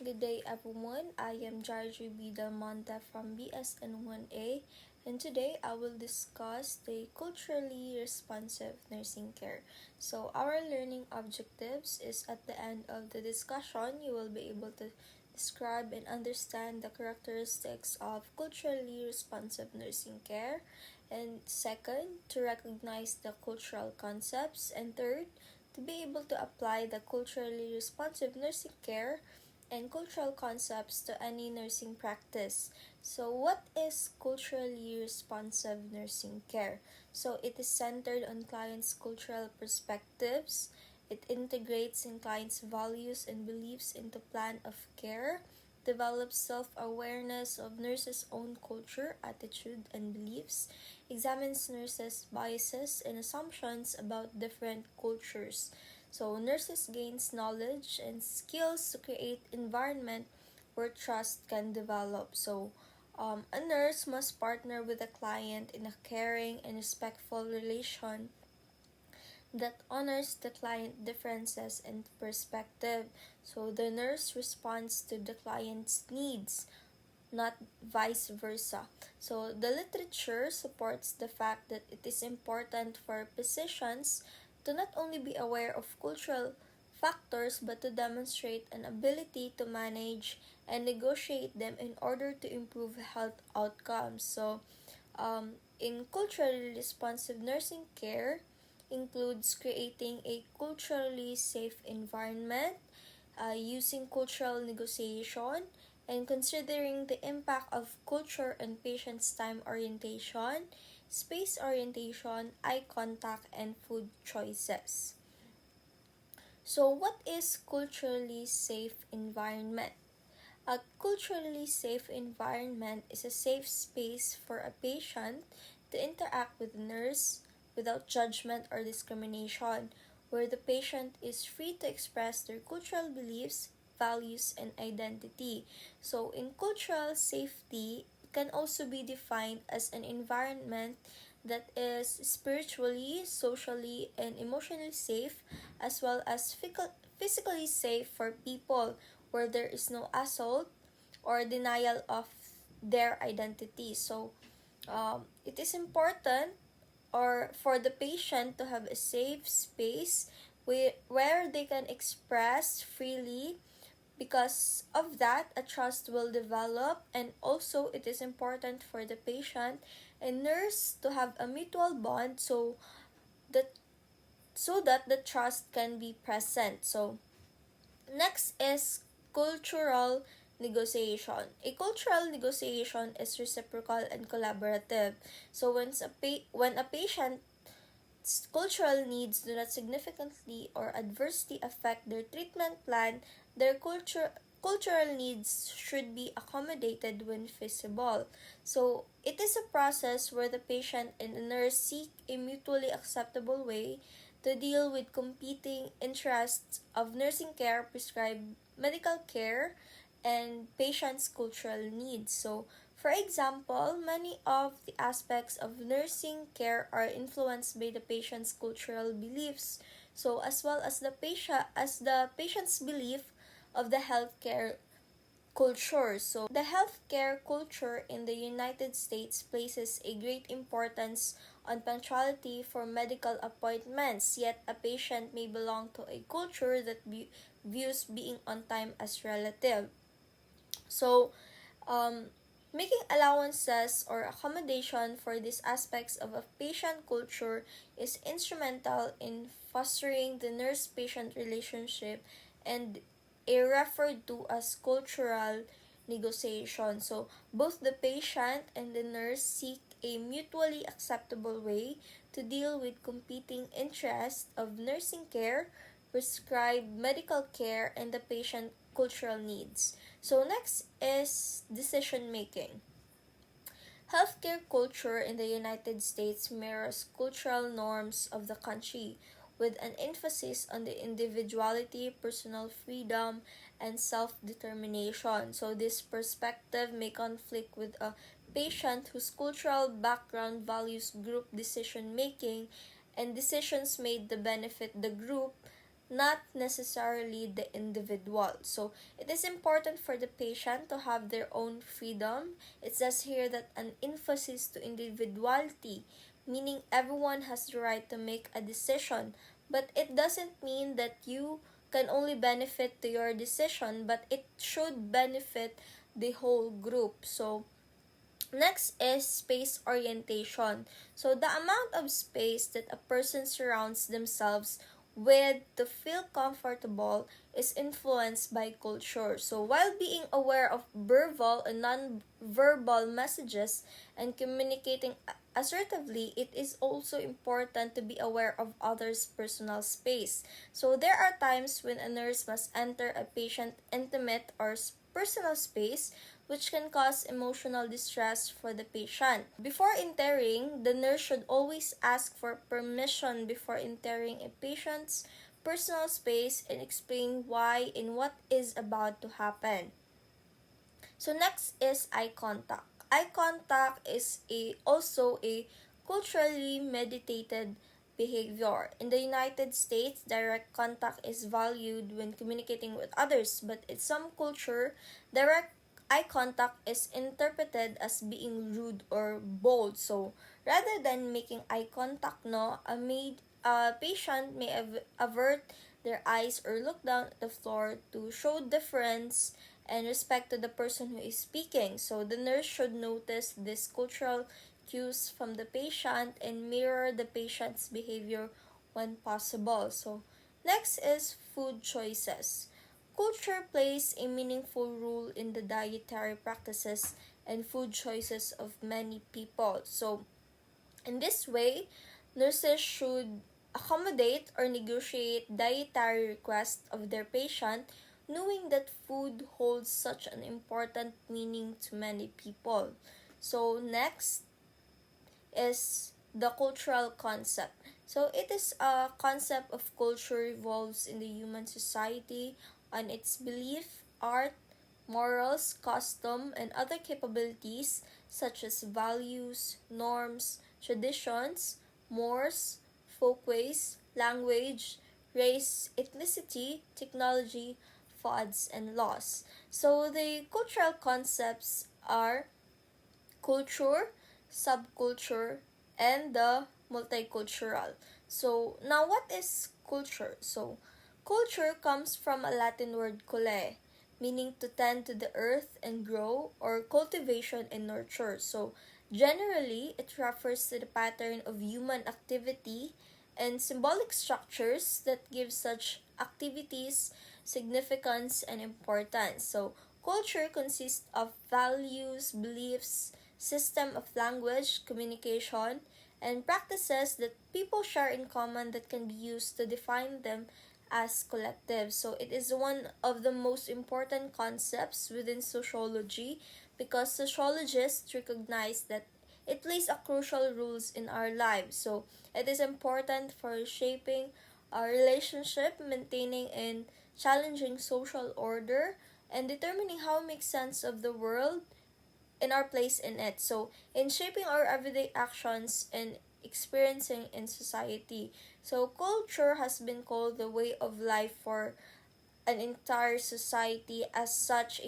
Good day everyone, I am Jireh Monte from BSN1-A, and today I will discuss the culturally responsive nursing care. So our learning objectives is at the end of the discussion you will be able to describe and understand the characteristics of culturally responsive nursing care, and second, to recognize the cultural concepts, and third, to be able to apply the culturally responsive nursing care and cultural concepts to any nursing practice. So, what is culturally responsive nursing care? So, it is centered on clients' cultural perspectives. It integrates in clients' values and beliefs into plan of care, develops self-awareness of nurses' own culture, attitude, and beliefs, examines nurses' biases and assumptions about different cultures. So nurses gains knowledge and skills to create environment where trust can develop. So a nurse must partner with a client in a caring and respectful relation that honors the client differences and perspective. So the nurse responds to the client's needs, not vice versa. So the literature supports the fact that it is important for physicians to not only be aware of cultural factors but to demonstrate an ability to manage and negotiate them in order to improve health outcomes. So, in culturally responsive nursing care includes creating a culturally safe environment, using cultural negotiation, and considering the impact of culture on patients' time orientation, space orientation, eye contact, and food choices. So, what is culturally safe environment? A culturally safe environment is a safe space for a patient to interact with a nurse without judgment or discrimination, where the patient is free to express their cultural beliefs, values, and identity. So, in cultural safety, it can also be defined as an environment that is spiritually, socially, and emotionally safe, as well as physically safe for people, where there is no assault or denial of their identity. So, it is important or for the patient to have a safe space where they can express freely. Because of that, a trust will develop, and also it is important for the patient and nurse to have a mutual bond that that the trust can be present. So next is cultural negotiation. A cultural negotiation is reciprocal and collaborative. So when a patient's cultural needs do not significantly or adversely affect their treatment plan, their cultural needs should be accommodated when feasible. So it is a process where the patient and the nurse seek a mutually acceptable way to deal with competing interests of nursing care, prescribed medical care, and patients' cultural needs. So, for example, many of the aspects of nursing care are influenced by the patient's cultural beliefs. So, as well as the patient's belief of the healthcare culture. So, the healthcare culture in the United States places a great importance on punctuality for medical appointments, yet a patient may belong to a culture that views being on time as relative. So, making allowances or accommodation for these aspects of a patient culture is instrumental in fostering the nurse-patient relationship and referred to as cultural negotiation. So, both the patient and the nurse seek a mutually acceptable way to deal with competing interests of nursing care, prescribed medical care, and the patient cultural needs. So next is decision making. Healthcare culture in the United States mirrors cultural norms of the country, with an emphasis on the individuality, personal freedom, and self-determination. So this perspective may conflict with a patient whose cultural background values group decision making and decisions made to benefit the group not necessarily the individual. So it is important for the patient to have their own freedom. It says here that an emphasis to individuality, meaning everyone has the right to make a decision, but it doesn't mean that you can only benefit to your decision, but it should benefit the whole group. So next is space orientation. So the amount of space that a person surrounds themselves with to feel comfortable is influenced by culture. So while being aware of verbal and non-verbal messages and communicating assertively, it is also important to be aware of others' personal space. So there are times when a nurse must enter a patient's intimate or personal space, which can cause emotional distress for the patient. Before entering, the nurse should always ask for permission before entering a patient's personal space and explain why and what is about to happen. So next is eye contact. Eye contact is also a culturally mediated behavior. In the United States, direct contact is valued when communicating with others, but in some culture, direct eye contact is interpreted as being rude or bold. So rather than making eye contact, a patient may avert their eyes or look down at the floor to show deference and respect to the person who is speaking. So the nurse should notice these cultural cues from the patient and mirror the patient's behavior when possible. So next is food choices. Culture plays a meaningful role in the dietary practices and food choices of many people. So in this way, nurses should accommodate or negotiate dietary requests of their patient, knowing that food holds such an important meaning to many people. So next is the cultural concept. So it is a concept of culture revolves in the human society on its belief, art, morals, custom, and other capabilities such as values, norms, traditions, mores, folkways, language, race, ethnicity, technology, fads, and laws. So the cultural concepts are culture, subculture, and the multicultural. So now what is culture? So culture comes from a Latin word cole, meaning to tend to the earth and grow, or cultivation and nurture. So generally, it refers to the pattern of human activity and symbolic structures that give such activities significance and importance. So culture consists of values, beliefs, system of language, communication, and practices that people share in common that can be used to define them as collective. So it is one of the most important concepts within sociology because sociologists recognize that it plays a crucial role in our lives. So it is important for shaping our relationship, maintaining and challenging social order, and determining how we make sense of the world in our place in it. So, in shaping our everyday actions and experiencing in society. So, culture has been called the way of life for an entire society. As such,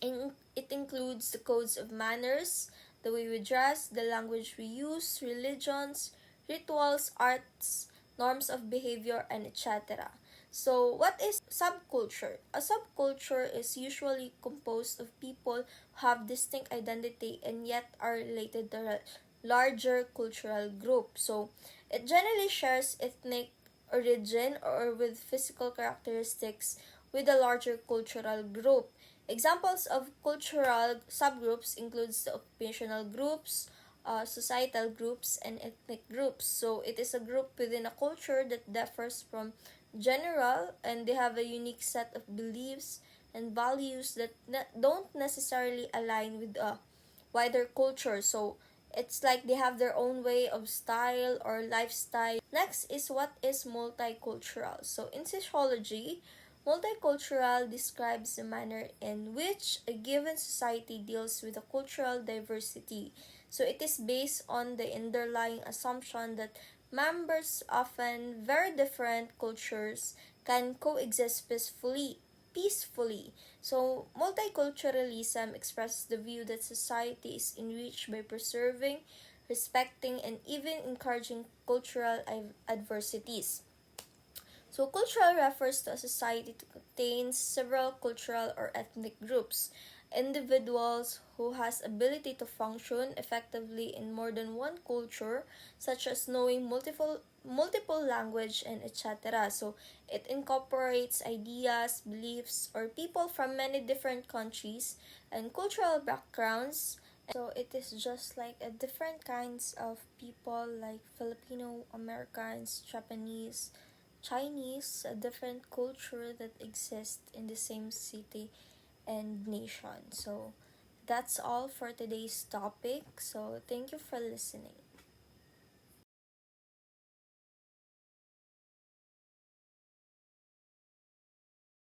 it includes the codes of manners, the way we dress, the language we use, religions, rituals, arts, norms of behavior, and etc. So, what is subculture? A subculture is usually composed of people who have distinct identity and yet are related to a larger cultural group. So, it generally shares ethnic origin or with physical characteristics with a larger cultural group. Examples of cultural subgroups includes the occupational groups, societal groups, and ethnic groups. So it is a group within a culture that differs from general, and they have a unique set of beliefs and values that don't necessarily align with a wider culture. So it's like they have their own way of style or lifestyle. Next is what is multicultural. So in sociology, multicultural describes the manner in which a given society deals with a cultural diversity. So it is based on the underlying assumption that members often very different cultures can coexist peacefully. So, multiculturalism expresses the view that society is enriched by preserving, respecting, and even encouraging cultural adversities. So, cultural refers to a society that contains several cultural or ethnic groups, individuals who has ability to function effectively in more than one culture, such as knowing multiple language and etc. So, it incorporates ideas, beliefs, or people from many different countries and cultural backgrounds. So it is just like a different kinds of people like Filipino Americans, Japanese, Chinese, a different culture that exists in the same city and nation. So that's all for today's topic. So thank you for listening.